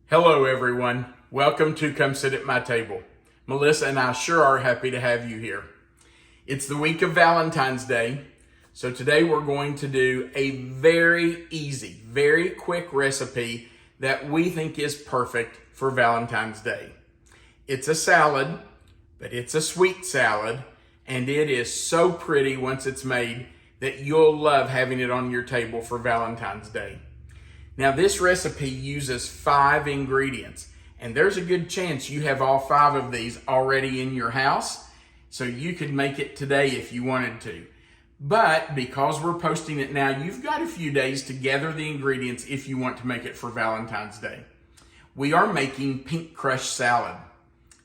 Hello everyone, welcome to Come Sit at My Table. Melissa and I sure are happy to have you here. It's the week of Valentine's Day, so today we're going to do a very easy, very quick recipe that we think is perfect for Valentine's Day. It's a salad, but it's a sweet salad, and it is so pretty once it's made that you'll love having it on your table for Valentine's Day. Now this recipe uses 5 ingredients, and there's a good chance you have all 5 of these already in your house, so you could make it today if you wanted to. But because we're posting it now, you've got a few days to gather the ingredients if you want to make it for Valentine's Day. We are making pink crushed salad.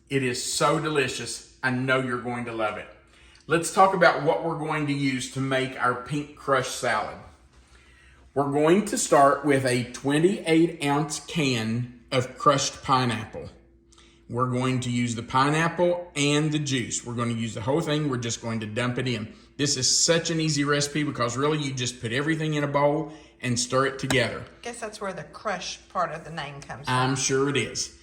It is so delicious. I know you're going to love it. Let's talk about what we're going to use to make our pink crushed salad. We're going to start with a 28-ounce can of crushed pineapple. We're going to use the pineapple and the juice. We're going to use the whole thing. We're just going to dump it in. This is such an easy recipe because really you just put everything in a bowl and stir it together. I guess that's where the crush part of the name comes from. I'm sure it is.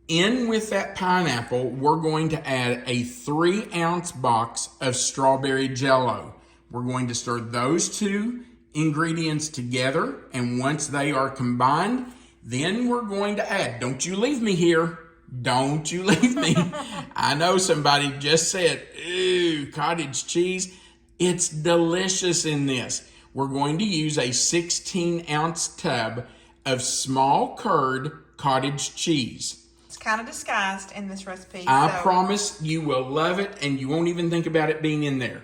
In with that pineapple, we're going to add a 3-ounce box of strawberry Jello. We're going to stir those two ingredients together, and once they are combined, then we're going to add, don't you leave me here, don't you leave me. I know somebody just said, ooh, cottage cheese. It's delicious in this. We're going to use a 16-ounce tub of small curd cottage cheese. It's kind of disguised in this recipe. I promise you will love it, and you won't even think about it being in there.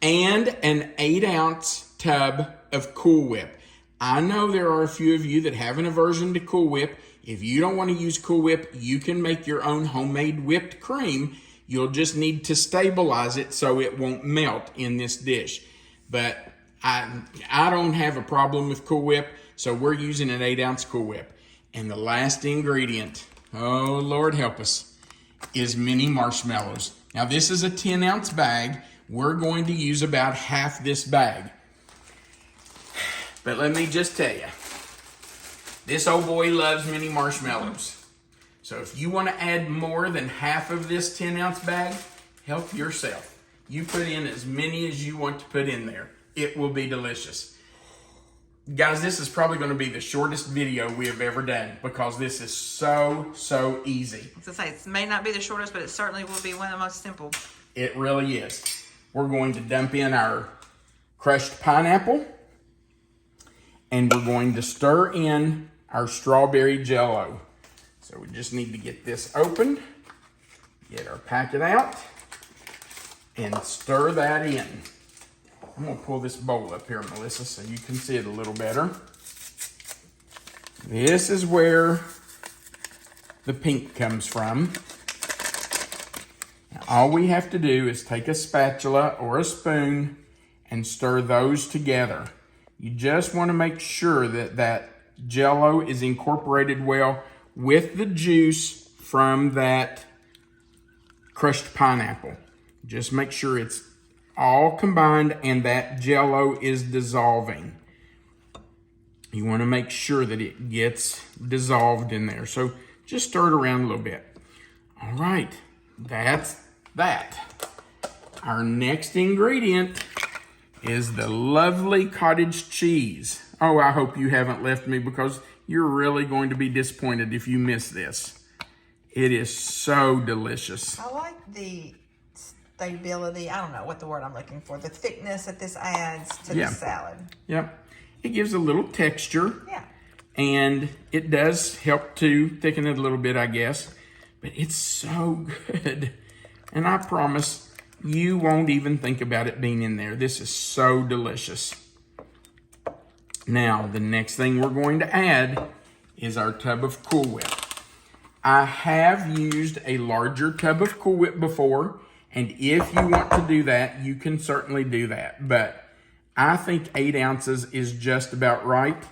And an 8-ounce tub of Cool Whip. I know there are a few of you that have an aversion to Cool Whip. If you don't want to use Cool Whip, you can make your own homemade whipped cream. You'll just need to stabilize it so it won't melt in this dish. But I don't have a problem with Cool Whip, so we're using an 8-ounce Cool Whip. And the last ingredient, oh Lord help us, is mini marshmallows. Now this is a 10-ounce bag. We're going to use about half this bag. But let me just tell you, this old boy loves mini marshmallows. So if you want to add more than half of this 10-ounce bag, help yourself. You put in as many as you want to put in there. It will be delicious. Guys, this is probably going to be the shortest video we have ever done because this is so easy. I was going to say, it may not be the shortest, but it certainly will be one of the most simple. It really is. We're going to dump in our crushed pineapple, and we're going to stir in our strawberry Jello. So we just need to get this open, get our packet out, and stir that in. I'm going to pull this bowl up here, Melissa, so you can see it a little better. This is where the pink comes from. Now, all we have to do is take a spatula or a spoon and stir those together. You just want to make sure that that Jello is incorporated well with the juice from that crushed pineapple. Just make sure it's all combined and that Jello is dissolving. You want to make sure that it gets dissolved in there. So just stir it around a little bit. All right, that's that. Our next ingredient is the lovely cottage cheese. Oh, I hope you haven't left me because you're really going to be disappointed if you miss this. It is so delicious. I like the stability, I don't know what the word I'm looking for, the thickness that this adds to the salad. Yep. It gives a little texture. Yeah. And it does help to thicken it a little bit, I guess. But it's so good. And I promise you won't even think about it being in there. This is so delicious. Now, the next thing we're going to add is our tub of Cool Whip. I have used a larger tub of Cool Whip before, and if you want to do that, you can certainly do that. But I think 8 ounces is just about right.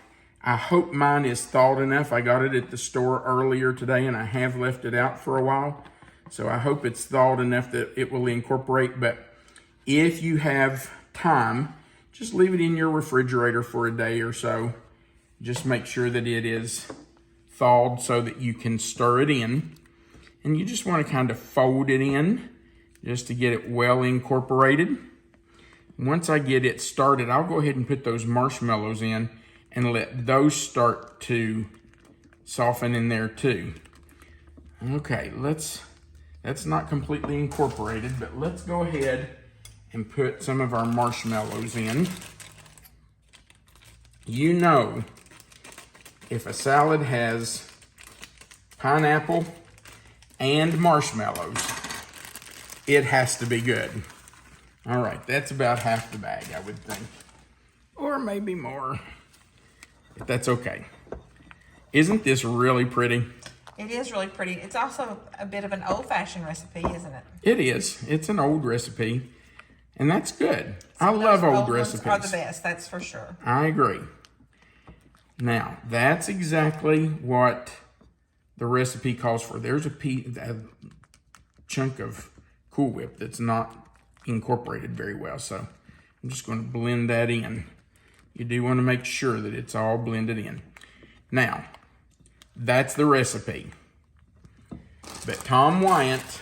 I hope mine is thawed enough. I got it at the store earlier today, and I have left it out for a while. So I hope it's thawed enough that it will incorporate. But if you have time, just leave it in your refrigerator for a day or so. Just make sure that it is thawed so that you can stir it in. And you just want to kind of fold it in just to get it well incorporated. Once I get it started, I'll go ahead and put those marshmallows in and let those start to soften in there too. Okay, that's not completely incorporated, but let's go ahead and put some of our marshmallows in. You know, if a salad has pineapple and marshmallows, it has to be good. All right, that's about half the bag, I would think. Or maybe more, but that's okay. Isn't this really pretty? It is really pretty. It's also a bit of an old-fashioned recipe, isn't it? It is. It's an old recipe, and that's good. I love old recipes. Are the best, that's for sure. I agree. Now, that's exactly what the recipe calls for. There's a chunk of Cool Whip that's not incorporated very well, so I'm just going to blend that in. You do want to make sure that it's all blended in. Now, that's the recipe. But Tom Wyatt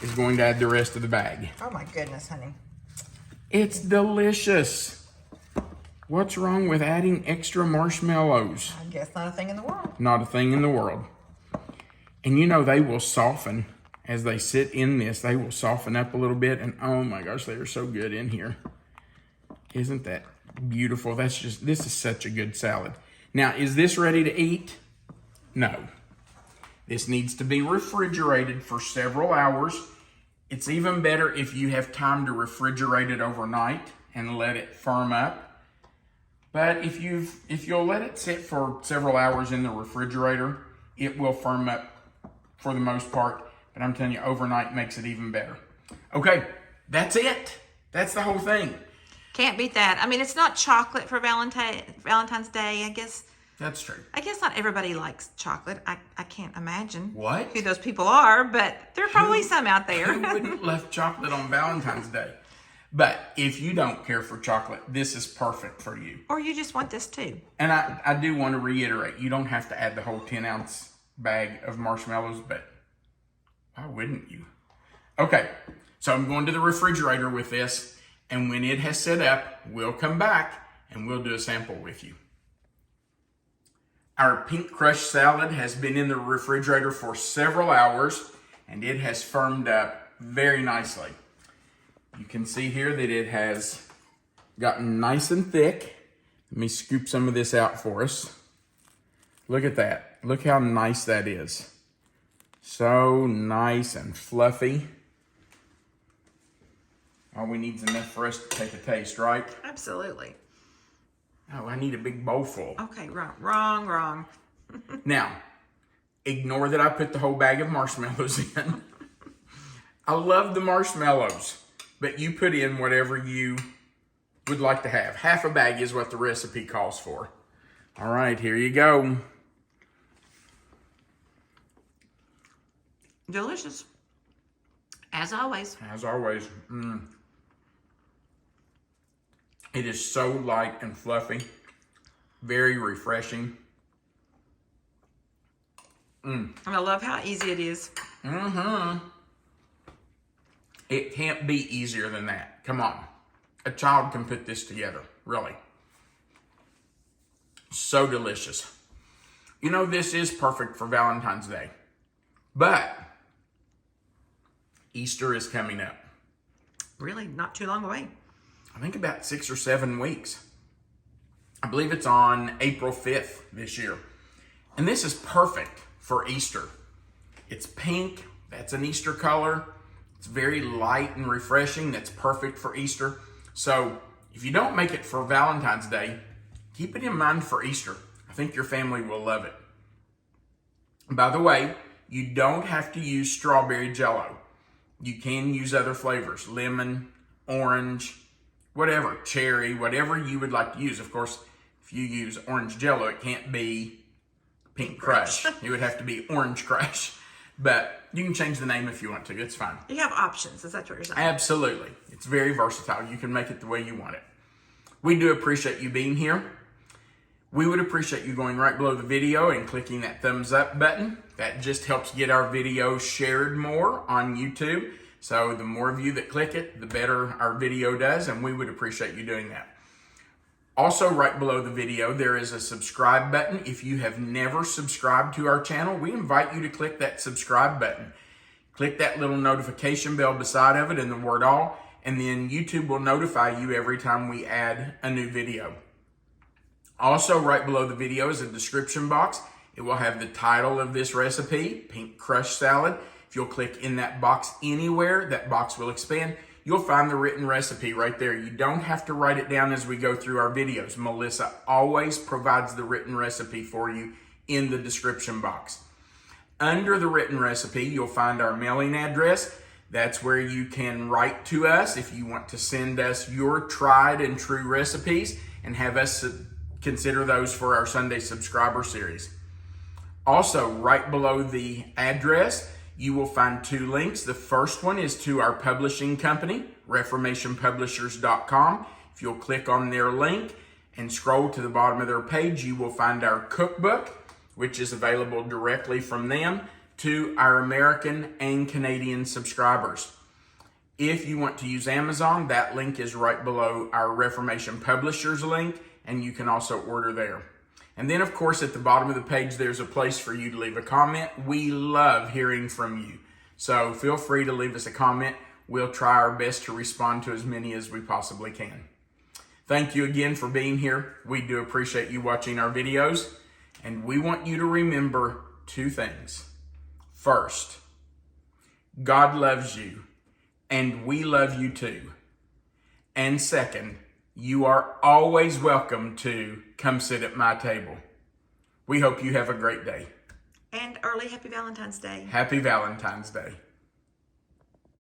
is going to add the rest of the bag. Oh my goodness, honey. It's delicious. What's wrong with adding extra marshmallows? I guess not a thing in the world. Not a thing in the world. And you know, they will soften as they sit in this. They will soften up a little bit, and oh my gosh, they are so good in here. Isn't that beautiful? This is such a good salad. Now, is this ready to eat? No. This needs to be refrigerated for several hours. It's even better if you have time to refrigerate it overnight and let it firm up. But if you'll let it sit for several hours in the refrigerator, it will firm up for the most part. But I'm telling you, overnight makes it even better. Okay, that's it. That's the whole thing. Can't beat that. I mean, it's not chocolate for Valentine's Day, I guess. That's true. I guess not everybody likes chocolate. I can't imagine what who those people are, but there are probably some out there. Who wouldn't love chocolate on Valentine's Day? But if you don't care for chocolate, this is perfect for you. Or you just want this too. And I do want to reiterate, you don't have to add the whole 10-ounce bag of marshmallows, but why wouldn't you? Okay, so I'm going to the refrigerator with this, and when it has set up, we'll come back and we'll do a sample with you. Our pink crushed salad has been in the refrigerator for several hours, and it has firmed up very nicely. You can see here that it has gotten nice and thick. Let me scoop some of this out for us. Look at that. Look how nice that is. So nice and fluffy. All we need is enough for us to take a taste, right? Absolutely. Oh, I need a big bowl full. Okay, wrong. Now, ignore that I put the whole bag of marshmallows in. I love the marshmallows, but you put in whatever you would like to have. Half a bag is what the recipe calls for. All right, here you go. Delicious. As always. As always. It is so light and fluffy. Very refreshing. And I love how easy it is. It can't be easier than that. Come on. A child can put this together, really. So delicious. You know, this is perfect for Valentine's Day. But Easter is coming up. Really, not too long away. I think about 6 or 7 weeks. I believe it's on April 5th this year. And this is perfect for Easter. It's pink. That's an Easter color. It's very light and refreshing. That's perfect for Easter. So if you don't make it for Valentine's Day, keep it in mind for Easter. I think your family will love it. By the way, you don't have to use strawberry Jello. You can use other flavors, lemon, orange, whatever, cherry, whatever you would like to use. Of course, if you use orange Jello, it can't be Pink Crush. It would have to be Orange Crush. But you can change the name if you want to. It's fine. You have options. Is that what you're saying? Absolutely. It's very versatile. You can make it the way you want it. We do appreciate you being here. We would appreciate you going right below the video and clicking that thumbs up button. That just helps get our videos shared more on YouTube. So the more of you that click it, the better our video does, and we would appreciate you doing that. Also, right below the video, there is a subscribe button. If you have never subscribed to our channel, we invite you to click that subscribe button. Click that little notification bell beside of it in the word all, and then YouTube will notify you every time we add a new video. Also, right below the video is a description box. It will have the title of this recipe, pink crushed salad. If you'll click in that box anywhere, that box will expand. You'll find the written recipe right there. You don't have to write it down as we go through our videos. Melissa always provides the written recipe for you in the description box. Under the written recipe, you'll find our mailing address. That's where you can write to us if you want to send us your tried and true recipes and have us consider those for our Sunday subscriber series. Also, right below the address, you will find two links. The first one is to our publishing company, reformationpublishers.com. If you'll click on their link and scroll to the bottom of their page, you will find our cookbook, which is available directly from them to our American and Canadian subscribers. If you want to use Amazon, that link is right below our Reformation Publishers link, and you can also order there. And then, of course, at the bottom of the page, there's a place for you to leave a comment. We love hearing from you. So feel free to leave us a comment. We'll try our best to respond to as many as we possibly can. Thank you again for being here. We do appreciate you watching our videos. And we want you to remember two things. First, God loves you, and we love you too. And second, you are always welcome to come sit at my table. We hope you have a great day. And early Happy Valentine's Day. Happy Valentine's Day.